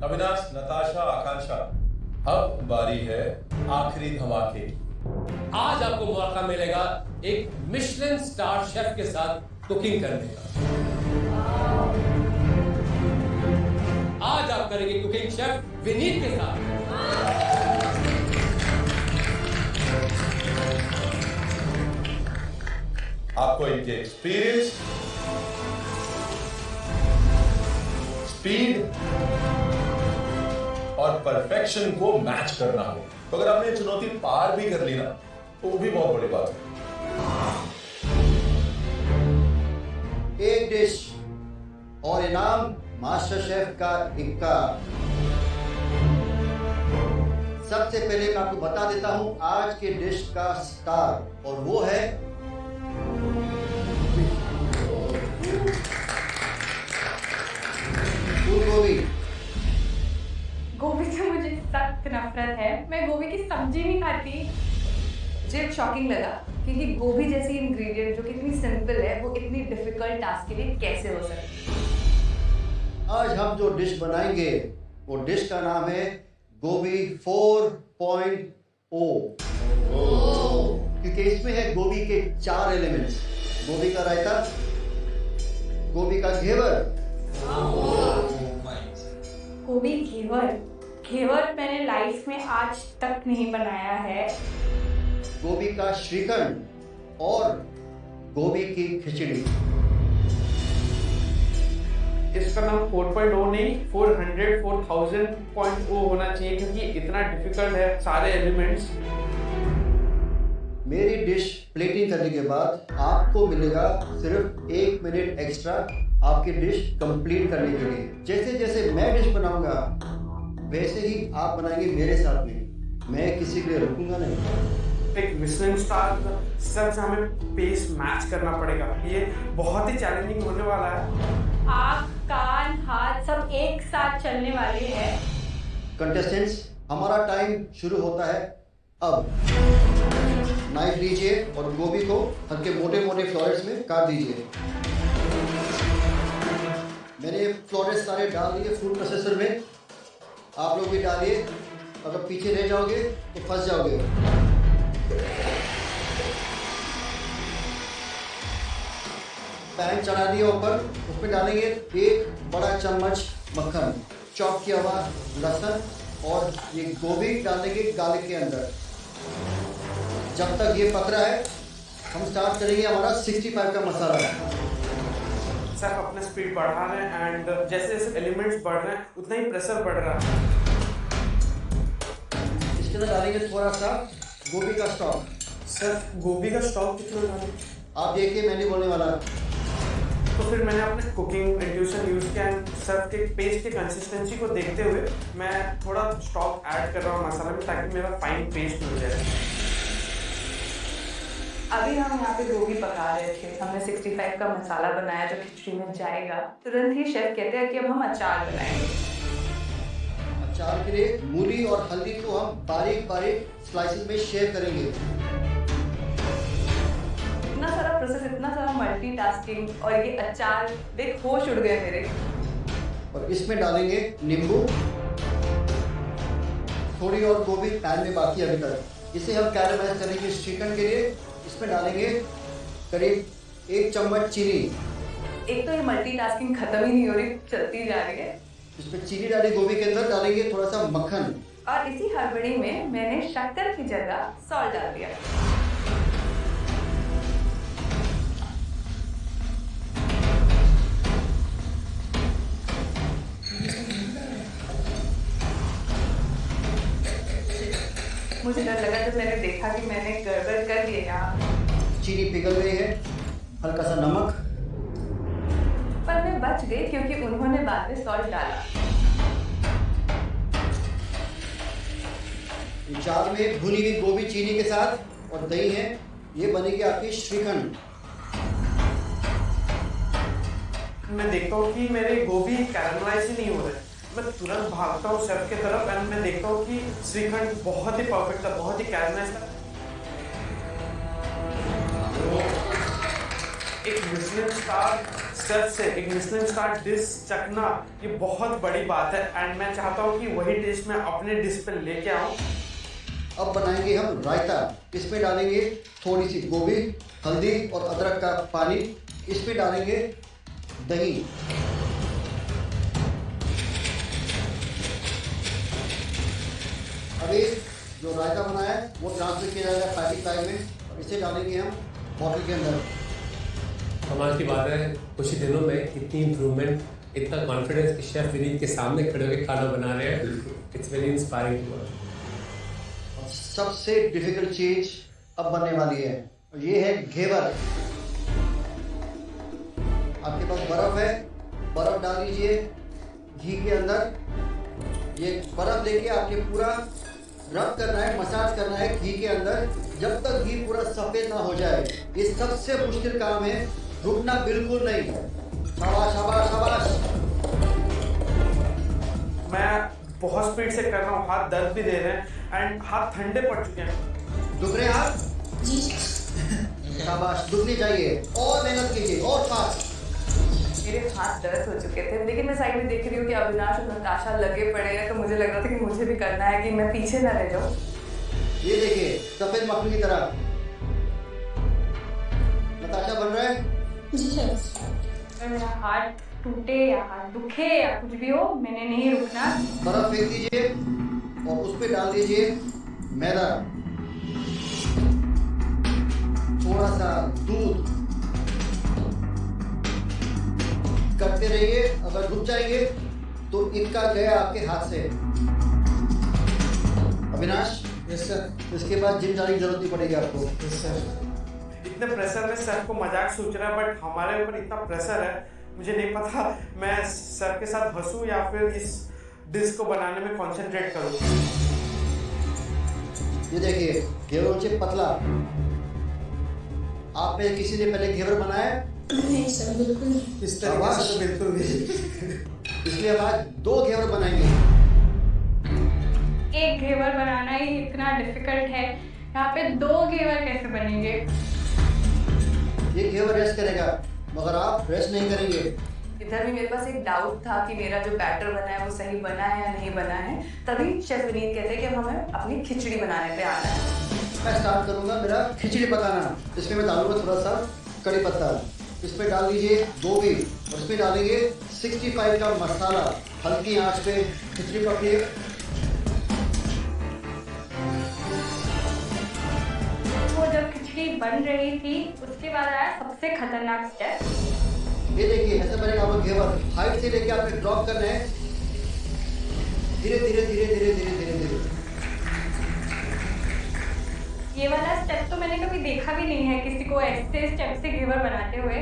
अविनाश, नताशा, आकांक्षा, अब बारी है आखिरी धमाके की। आज आपको मौका मिलेगा एक मिशेलिन स्टार शेफ के साथ कुकिंग करने का। आज आप करेंगे कुकिंग शेफ विनीत के साथ। आपको इनके एक्सपीरियंस, स्पीड और परफेक्शन को मैच करना हो। तो अगर आपने चुनौती पार भी कर ली ना, तो वो भी बहुत बड़ी बात है। एक डिश और इनाम मास्टर शेफ का इक्का। सबसे पहले मैं आपको बता देता हूं आज के डिश का स्टार, और वो है फूलगोभी। गोभी से मुझे सख्त नफरत है। मैं गोभी की सब्जी नहीं खाती। मुझे शॉकिंग लगा क्योंकि गोभी जैसी इंग्रेडिएंट जो कि इतनी सिंपल है, वो इतनी डिफिकल्ट टास्क के लिए कैसे हो सकती है। आज हम जो डिश बनाएंगे वो डिश का नाम है गोभी 4.0, क्योंकि इसमें है गोभी के 4 एलिमेंट्स। गोभी का रायता, गोभी का घेवर, गोभी घेवर। घेवर मैंने लाइफ में आज तक नहीं बनाया है। गोभी का श्रीखंड और गोभी की खिचड़ी। इसका नाम 4.0 नहीं 400,000.0 होना चाहिए, क्योंकि इतना डिफिकल्ट है सारे एलिमेंट्स। मेरी डिश प्लेटिंग करने के बाद आपको मिलेगा सिर्फ 1 मिनट एक्स्ट्रा आपकी डिश कंप्लीट करने के लिए। जैसे जैसे मैं डिश बनाऊंगा वैसे ही आप बनाएंगे मेरे साथ में। मैं किसी के लिए रुकूंगा नहीं। एक मिशेलिन स्टार शेफ से हमें पेस मैच करना पड़ेगा। ये बहुत ही चैलेंजिंग होने वाला है। आँख, कान, हाथ सब एक साथ चलने वाले हैं। कंटेस्टेंट्स, हमारा टाइम शुरू होता है अब। नाइफ लीजिए और गोभी को हल्के मोटे मोटे फ्लोरेट्स में काट दीजिए। मैंने फ्लोरेट्स सारे डाल दिए फूड प्रोसेसर में। आप लोग भी डालिए, अगर पीछे रह जाओगे तो फंस जाओगे। पैन चढ़ा दिया ऊपर, उसमें डालेंगे 1 बड़ा चम्मच मक्खन, चॉप किया हुआ लहसुन, और ये गोभी डाल देंगे गार्लिक के अंदर। जब तक ये पक रहा है हम स्टार्ट करेंगे हमारा 65 का मसाला। शेफ अपना स्पीड बढ़ा रहे हैं एंड जैसे जैसे एलिमेंट्स बढ़ रहे हैं उतना ही प्रेशर बढ़ रहा है। इसके अंदर डालेंगे थोड़ा सा गोभी का स्टॉक। शेफ गोभी का स्टॉक कितना डालें? आप देखिए, मैं नहीं बोलने वाला। तो फिर मैंने अपने कुकिंग इंट्यूशन यूज किया एंड शेफ के पेस्ट की कंसिस्टेंसी को देखते हुए मैं थोड़ा स्टॉक ऐड कर रहा हूँ मसाला में, ताकि मेरा फाइन पेस्ट मिल जाए। अभी हम यहाँ पे गोभी पका रहे थे। हमने 65 का मसाला बनाया जो खिचड़ी में जाएगा। तुरंत ही शेफ कहते हैं कि अब हम अचार बनाएंगे। अचार के लिए मूली और हल्दी को हम बारीक बारीक स्लाइसेस में शेयर करेंगे। इतना सारा प्रोसेस, इतना सारा मल्टीटास्किंग, और ये अचार देख होश उड़ गए मेरे। और इसमें डालेंगे नींबू। थोड़ी और गोभी पैन में बाकी अभी तक। इसे हम कैरामेलाइज करेंगे श्रीखंड के लिए। इसमें डालेंगे करीब 1 चम्मच चीनी। एक तो ये मल्टीटास्किंग खत्म ही नहीं हो रही, चलती जा रही है। इसमें चीनी डाली गोभी के अंदर, डालेंगे थोड़ा सा मक्खन। और इसी हड़बड़ी में मैंने शक्कर की जगह सॉल्ट डाल दिया। मुझे डर लगा जब मैंने देखा कि मैंने गड़बड़ कर दिया यहाँ। चीनी पिघल गई है। हल्का सा नमक। पर मैं बच गई क्योंकि उन्होंने बाद में सॉल्ट डाला। अचार में भुनी हुई गोभी चीनी के साथ और दही है। ये बनेगी आपकी श्रीखंड। मैं देखता हूँ कि मेरे गोभी कैरामलाइज ही नहीं हो रहे। मैं तुरंत भागता हूँ शेफ की तरफ एंड मैं देखता हूँ कि श्रीखंड बहुत ही परफेक्ट था, बहुत ही कैरामलाइज था। एक मिशेलिन स्टार शेफ से एक मिशेलिन स्टार डिश चखना ये बहुत बड़ी बात है एंड मैं चाहता हूँ कि वही डिश मैं अपने डिश पे लेके आऊँ। अब बनाएंगे हम रायता। इसमें डालेंगे थोड़ी सी गोभी, हल्दी और अदरक का पानी। इसमें डालेंगे दही। अभी जो रायता बनाया है वो ट्रांसफर किया जाएगा पैकेट बैग में और इसे डालेंगे हम बॉटल के अंदर। कमाल की बात है, कुछ ही दिनों में इतनी इम्प्रूवमेंट, इतना कॉन्फिडेंस कि शेफ विनीत के सामने खड़े होकर खाना बना रहे हैं। It's very inspiring to watch. सबसे डिफिकल्ट चीज अब बनने वाली है, ये है घेवर। आपके पास बर्फ है, बर्फ डाल दीजिए घी के अंदर। ये बर्फ लेके आपके पूरा रब करना है, मसाज करना है घी के अंदर जब तक घी पूरा सफेद ना हो जाए। ये सबसे मुश्किल काम है, रुकना बिल्कुल नहीं। शाबाश शाबाश शाबाश। मैं बहुत स्पीड से कर रहा हूँ, हाथ दर्द भी दे रहे हैं एंड हाथ ठंडे पड़ चुके हैं। दुख रहे हैं हाथ? जी शाबाश, दुखनी चाहिए और मेहनत कीजिए और फास्ट। मेरे हाथ दर्द हो चुके थे, लेकिन मैं साइड में देख रही हूँ कि अविनाश और नताशा लगे पड़े हैं, तो मुझे लग रहा था कि मुझे भी करना है कि मैं पीछे ना रह जाऊँ। ये देखिए सफेद मक्खनी की तरह। नताशा बन रहा है? जी शेफ। अगर मेरा हाथ टूटे या हाथ दुखे या कुछ भी हो, मैंने नहीं रुकना। बर्फ फेंक दीजिए और उस पर डाल दीजिए मैदा, थोड़ा सा दूध। करते रहिए, अगर रुक जाएंगे तो इनका गया आपके हाथ से। Avinash, yes sir. इसके बाद जिम जाने की जरूरत नहीं पड़ेगी आपको। Yes sir. इतने प्रेशर में सर को मजाक सोच रहा है बट हमारे ऊपर इतना प्रेशर है, मुझे नहीं पता मैं सर के साथ हंसूं या फिर इस डिश को बनाने में कंसंट्रेट करूं। ये देखिए घेवर नीचे पतला। आप में किसी ने पहले घेवर बनाया है? नहीं सर, बिल्कुल नहीं। इस तरीके से तो बिल्कुल भी। इसलिए हम आज 2 घेवर बनाएंगे। एक घेवर बनाना ही इतना डिफिकल्ट है, यहाँ पे 2 घेवर कैसे बनेंगे? ये घेवर रेस्ट करेगा मगर आप रेस्ट नहीं करेंगे। इधर भी मेरे पास एक डाउट था कि मेरा जो बैटर बना है वो सही बना है या नहीं बना है। तभी शेफ विनीत कहते हैं कि अब हमें अपनी खिचड़ी बनाने पे आना है। मैं स्टार्ट करूंगा मेरा खिचड़ी पकाना। इसमें मैं डालूंगा थोड़ा सा कड़ी पत्ता, इस पे डाल दीजिए गोभी और इसमें डालेंगे 65 का मसाला। हल्की आंच पे खिचड़ी पकिए। वो जब खिचड़ी बन रही थी उसके बाद आया सबसे खतरनाक स्टेप। ये देखिए ऐसे बनेगा वो घेवर। हाइट से लेके आपने ड्रॉप करना है, धीरे धीरे धीरे धीरे धीरे धीरे धीरे। ये वाला स्टेप तो मैंने कभी देखा भी नहीं है किसी को ऐसे स्टेप से घेवर बनाते हुए।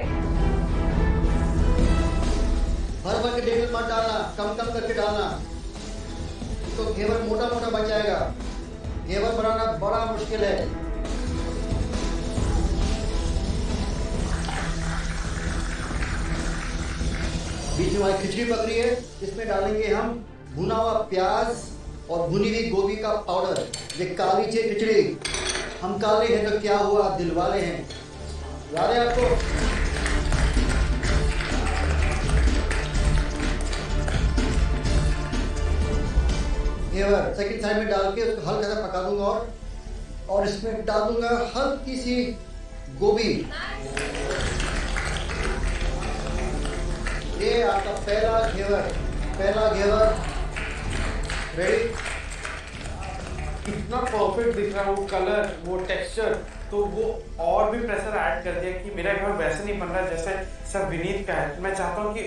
भर भर के डेढ़ मत डालना, कम कम करके डालना, तो घेवर मोटा मोटा बन जाएगा। घेवर बनाना बड़ा मुश्किल है। बीच में हमारी खिचड़ी पक रही है, इसमें डालेंगे हम भुना हुआ प्याज और भुनी हुई गोभी का पाउडर। ये काली ची खिचड़ी। हम काले हैं तो क्या हुआ, आप दिलवाले हैं। याद है आपको? घेवर सेकंड साइड में डाल के उसको हल्का सा पका दूंगा और इसमें डाल दूंगा हल्की सी गोभी। ये आपका पहला घेवर रेडी। कितना परफेक्ट दिख रहा है वो कलर, वो टेक्सचर, तो वो और भी प्रेशर ऐड कर दिया कि मेरा घर वैसे नहीं बन रहा जैसे सर विनीत का है। मैं चाहता हूँ कि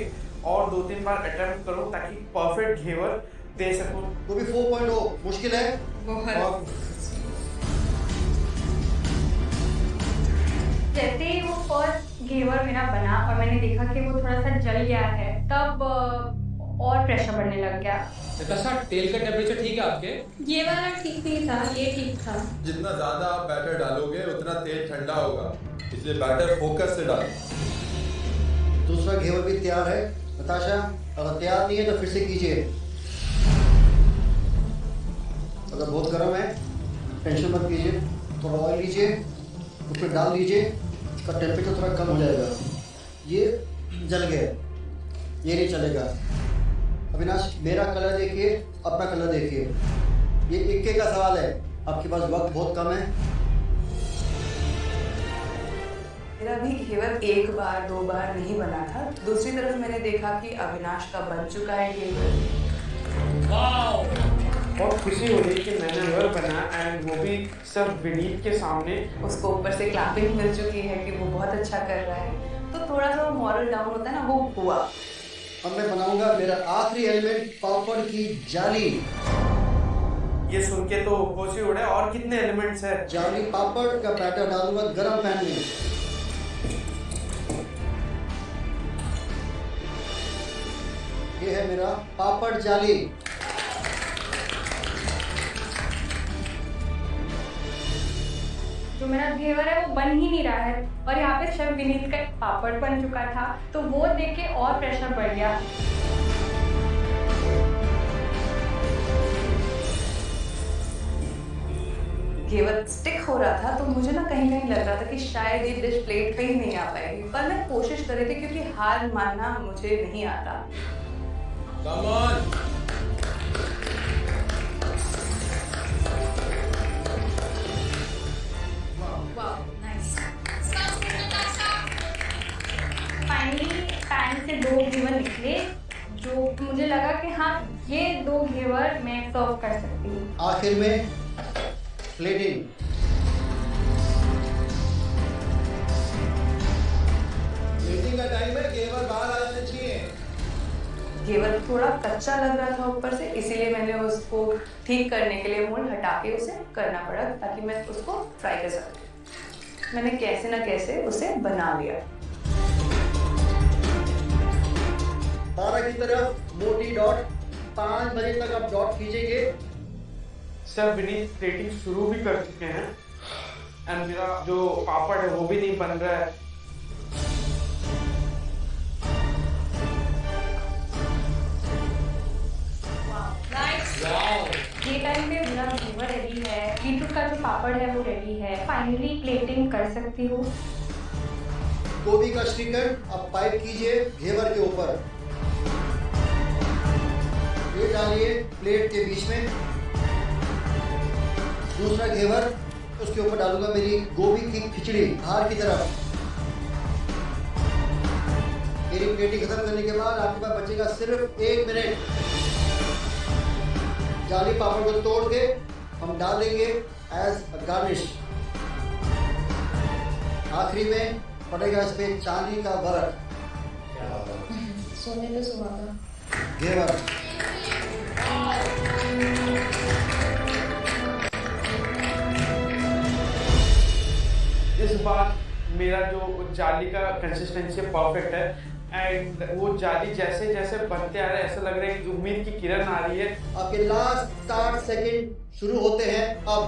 और 2-3 बार अटेम्प्ट करूँ ताकि परफेक्ट घेवर दे सकूँ। वो भी 4.0 मुश्किल है बहुत। जैसे ही वो फर्स्ट घेवर मेरा बना और मैंने देखा कि वो थोड़ा सा जल गया है, तब और प्रेशर बढ़ने लग गया। नताशा, तेल का टेम्परेचर ठीक है आपके? ये वाला ठीक नहीं था, ये ठीक था। जितना ज्यादा आप बैटर डालोगे उतना तेल ठंडा होगा, इसलिए बैटर फोकस से डालो। दूसरा घेवर भी तैयार है। नताशा, अगर तैयार नहीं है तो फिर से कीजिए। अगर बहुत गर्म है टेंशन मत कीजिए, थोड़ा ऑयल लीजिए, उसमें डाल दीजिए, इसका टेम्परेचर थोड़ा कम हो जाएगा। ये जल गया, ये नहीं चलेगा। अविनाश मेरा कलर देखिए, अपना कलर देखिए, ये इक्के का सवाल है, आपके पास वक्त बहुत कम है। मेरा भी घेवर एक बार दो बार नहीं बना था। दूसरी तरफ मैंने देखा कि अविनाश का बन चुका है घेवर। वाओ! बहुत खुशी हो रही कि मैंने घेवर बना एंड वो भी सब विनीत के सामने। उसको ऊपर से क्लैपिंग मिल चुकी है कि वो बहुत अच्छा कर रहा है, तो थोड़ा सा वो मॉरल डाउन होता है ना, वो हुआ। अब मैं बनाऊंगा मेरा आखिरी एलिमेंट, पापड़ की जाली। ये सुन के तो होश ही उड़ा। और कितने एलिमेंट्स है? जाली पापड़ का बैटर डालूंगा गरम पैन में। ये है मेरा पापड़ जाली। जो मेरा घेवर है वो बन ही नहीं रहा है, और यहाँ पे शेफ विनीत का एक पापड़ बन चुका था, तो वो देख के और प्रेशर बढ़ गया। घेवर स्टिक हो रहा था, तो मुझे ना कहीं कहीं लग रहा था कि शायद ये डिश प्लेट पे ही नहीं आ पाएगी, पर मैं कोशिश कर रही थी क्योंकि हार मानना मुझे नहीं आता। Come on! फाइनली पैन से 2 घेवर निकले, जो मुझे लगा कि हाँ ये 2 घेवर मैं सर्व कर सकती हूँ। आखिर में प्लेटिंग। प्लेटिंग का टाइम है, घेवर बाहर आ जाने चाहिए। घेवर थोड़ा कच्चा लग रहा था ऊपर से, इसीलिए मैंने उसको ठीक करने के लिए मोल्ड हटा के उसे करना पड़ा ताकि मैं उसको फ्राई कर सकूं। मैंने कैसे ना कैसे उसे बना लिया। 12 की तरफ मोटी डॉट, 5 बजे तक आप डॉट खींचेंगे। सब विनीत प्लेटिंग शुरू भी कर चुके हैं एंड मेरा जो पापड़ है वो भी नहीं बन रहा है। वाओ! ये टाइम पे मेरा घेवर रेडी है, बीटरूट का जो पापड़ है वो रेडी है। फाइनली प्लेटिंग कर सकती हूँ। गोभी का श्रीखंड आप पाइप कीजिए घेवर के ऊपर, ये डालिए प्लेट के बीच में। दूसरा घेवर उसके ऊपर डालूंगा मेरी गोभी की खिचड़ी बाहर की तरफ। मेरी प्लेटिंग खत्म करने के बाद आपके पास बचेगा सिर्फ 1 मिनट। जाली पापड़ को तोड़ के हम डाल देंगे एज अ गार्निश। आखिरी में पड़ेगा इस पे चांदी का वर्क, सोने पे सुहागा। घेवर। इस बार मेरा जो जाली का कंसिस्टेंसी परफेक्ट है एंड वो जाली जैसे जैसे बनते आ रहे हैं ऐसा लग रहा है कि उम्मीद की किरण आ रही है। आपके लास्ट 60 सेकंड शुरू होते हैं अब।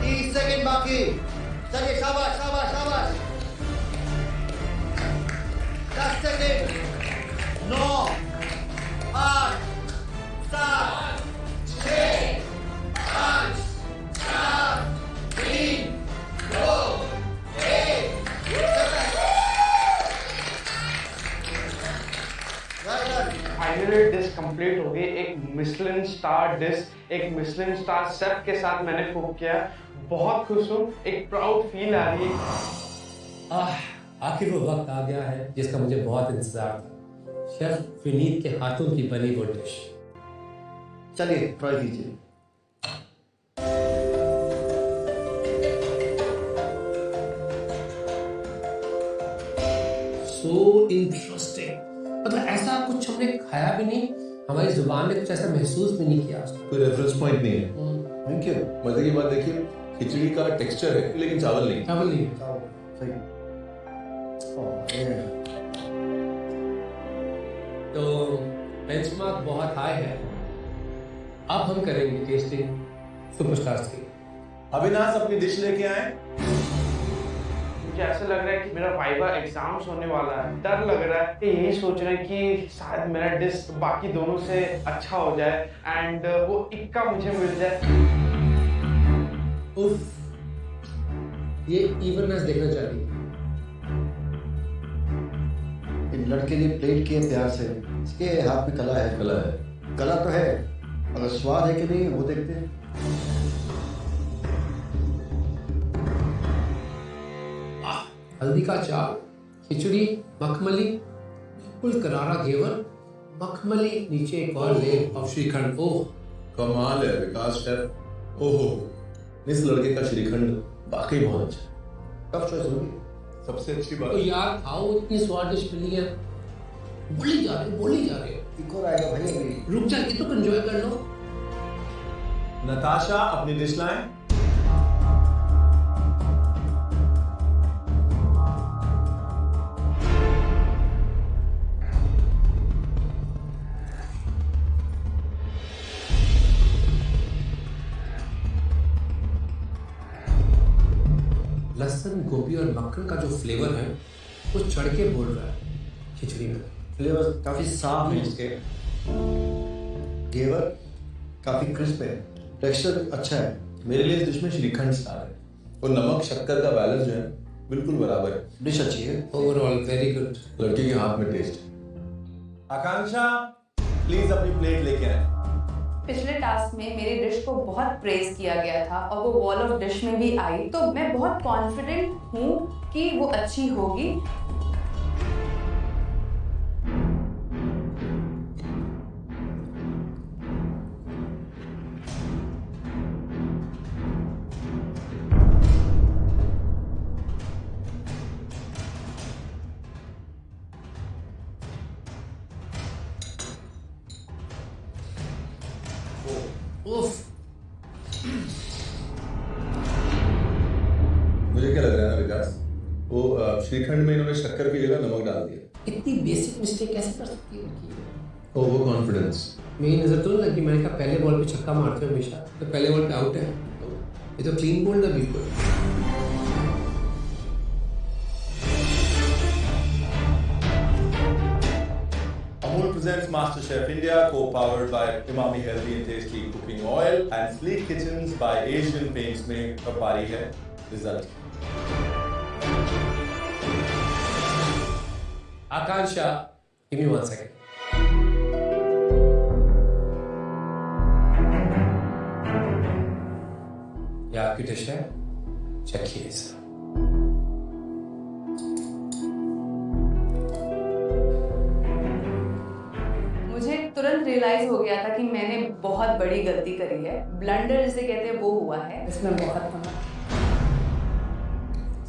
30 सेकंड बाकी। चलिए शाबाश शाबाश शाबाश। 10 सेकंड। 9 8 7 6 5 4 3 2 1। फाइनली डिश कंप्लीट हो गई। एक मिशलिन स्टार डिश, एक मिशलिन स्टार शेफ के साथ मैंने कुक किया। बहुत खुश हूँ, एक प्राउड फील आ रही है। आखिर वो वक्त आ गया है जिसका मुझे बहुत इंतजार था। शेफ विनीत के हाथों की बनी वो डिश। चलिए ट्राई कीजिए। सो इंटरेस्टिंग, मतलब ऐसा कुछ हमने खाया भी नहीं, हमारी जुबान ने कुछ ऐसा महसूस भी नहीं किया उसको। कोई रेफरेंस पॉइंट नहीं है। Thank you. मजे की बात देखिए, खिचड़ी का टेक्सचर है लेकिन चावल नहीं। चावल नहीं। सही। ये तो बेंचमार्क बहुत हाई है। अब हम करेंगे टेस्टिंग सुपरस्टार्स की। अविनाश अपनी डिश लेके आए। मुझे ऐसा लग रहा है कि मेरा वाइवा एग्जाम्स होने वाला है। डर लग रहा है कि यही सोच रहे हैं कि शायद मेरा डिश बाकी दोनों से अच्छा हो जाए एंड वो इक्का मुझे मिल जाए। उफ, ये इवननेस देखना चाहिए। इन लड़के ने प्लेट किए प्यार से, इसके हाथ में कला है। कला है। कला तो है, अगर स्वाद है कि नहीं वो देखते हैं। हल्दी का चावल, खिचड़ी, मखमली, बिल्कुल करारा घेवर, मखमली, नीचे एक और लेप और श्रीखंड। ओह कमाल है विकास शेफ। ओहो, इस लड़के का श्रीखंड वाकई बहुत अच्छा है। कब चॉइस होगी? सबसे अच्छी बात तो यार खाओ, इतनी स्वादिष्ट मिली है। बोली जा रहे हो। एक और आएगा भाई अभी। रुक जा, ये तो एंजॉय कर लो। नताशा अपनी डिश लाएं। लहसुन, गोभी और मक्खन का जो फ्लेवर है वो चढ़ के बोल रहा है खिचड़ी में। फ्लेवर काफी साफ है इसके, घेवर काफी क्रिस्प है, टेक्सचर अच्छा है। मेरे लिए इस डिश में श्रीखंड स्टार है और नमक शक्कर का बैलेंस जो है बिल्कुल बराबर है। डिश अच्छी है। Overall very good. लड़के के हाथ में टेस्ट। आकांक्षा प्लीज अपनी प्लेट लेके आए। पिछले टास्क में मेरी डिश को बहुत प्रेज किया गया था और वो वॉल ऑफ डिश में भी आई, तो मैं बहुत कॉन्फिडेंट हूँ कि वो अच्छी होगी। उफ, मुझे क्या लग रहा है ना विकास, वो श्रीखंड में इन्होंने शक्कर की जगह नमक डाल दिया। इतनी बेसिक मिस्टेक कैसे कर सकती है लड़की? Over confidence. मेरी नजर तो नहीं लगी। मैंने कहा पहले बॉल पे छक्का मारते हो हमेशा, तो पहले बॉल पे आउट है। ये तो क्लीन बोल्ड है बिल्कुल। Amul presents MasterChef India, co-powered by Imami Healthy and Tasty Cooking Oil and Sleek Kitchens by Asian Paints में अब बारी है रिजल्ट। आकांक्षा, give me 1 second. ये आपकी डिश है, चखिए इसे। मुझे तुरंत रियलाइज हो गया था कि मैंने बहुत बड़ी गलती करी है। ब्लंडर जिसे कहते हैं वो हुआ है। इसमें बहुत नमक।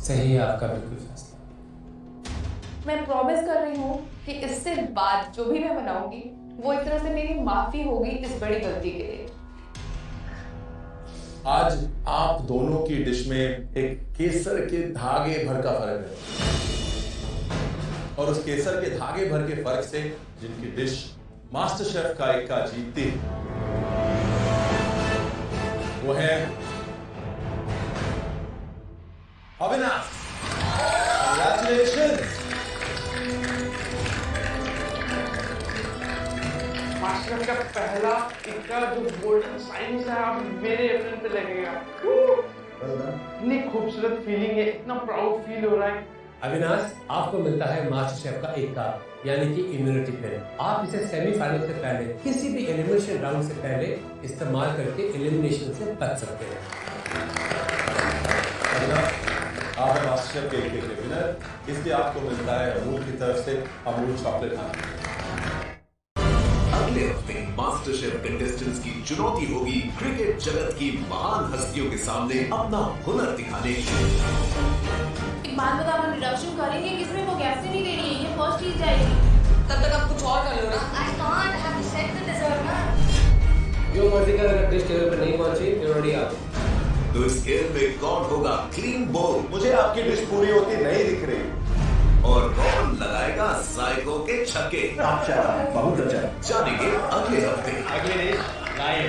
सही है आपका बिल्कुल फैसला। मैं प्रॉमिस कर रही हूँ कि इससे बाद जो भी मैं बनाऊंगी वो एक तरह से मेरी माफी होगी इस बड़ी गलती के लिए। आज आप दोनों की डिश में एक केसर के धागे भर का फर्क है और उस केसर के धागे भर के फर्क से जिनकी डिश मास्टर शेफ का इक्का जीतती है वो है अविनाश। Congratulations! मास्टर का पहला इक्का जो गोल्डन साइन है आप मेरे एप्रिल पे लगेगा। इतनी खूबसूरत फीलिंग है, इतना प्राउड फील हो रहा है। अविनाश, आपको मिलता है मास्टर शेफ का एक कप, यानी कि इम्यूनिटी पिल। आप इसे सेमीफाइनल से पहले किसी भी एलिमिनेशन राउंड से पहले इस्तेमाल करके एलिमिनेशन से बच सकते हैं। आप है मास्टर शेफ के एक विनर, इसलिए आपको मिलता है अमूल की तरफ से अमूल चॉकलेट खाना। अगले हफ्ते मास्टर शेफ कंटेस्टेंट्स की चुनौती होगी क्रिकेट जगत की महान हस्तियों के सामने अपना हुनर दिखाने की। एक बात बताओ, हम डिडक्शन करेंगे किसमें? वो गैप से नहीं दे रही है, ये फर्स्ट चीज जाएगी। तब तक आप कुछ और कर लो ना। I can't have to set the dessert ना। जो मर्जी का अगर डिश टेबल पर नहीं पहुंची तो ऑलरेडी आ गई। तो इस खेल में कौन होगा क्लीन बोल मुझे आपकी डिश पूरी होती नहीं दिख रही और कौन लगाएगा जायकों के छक्के? अच्छा, बहुत अच्छा। जानेंगे अगले हफ्ते। अगले डिश लाइव।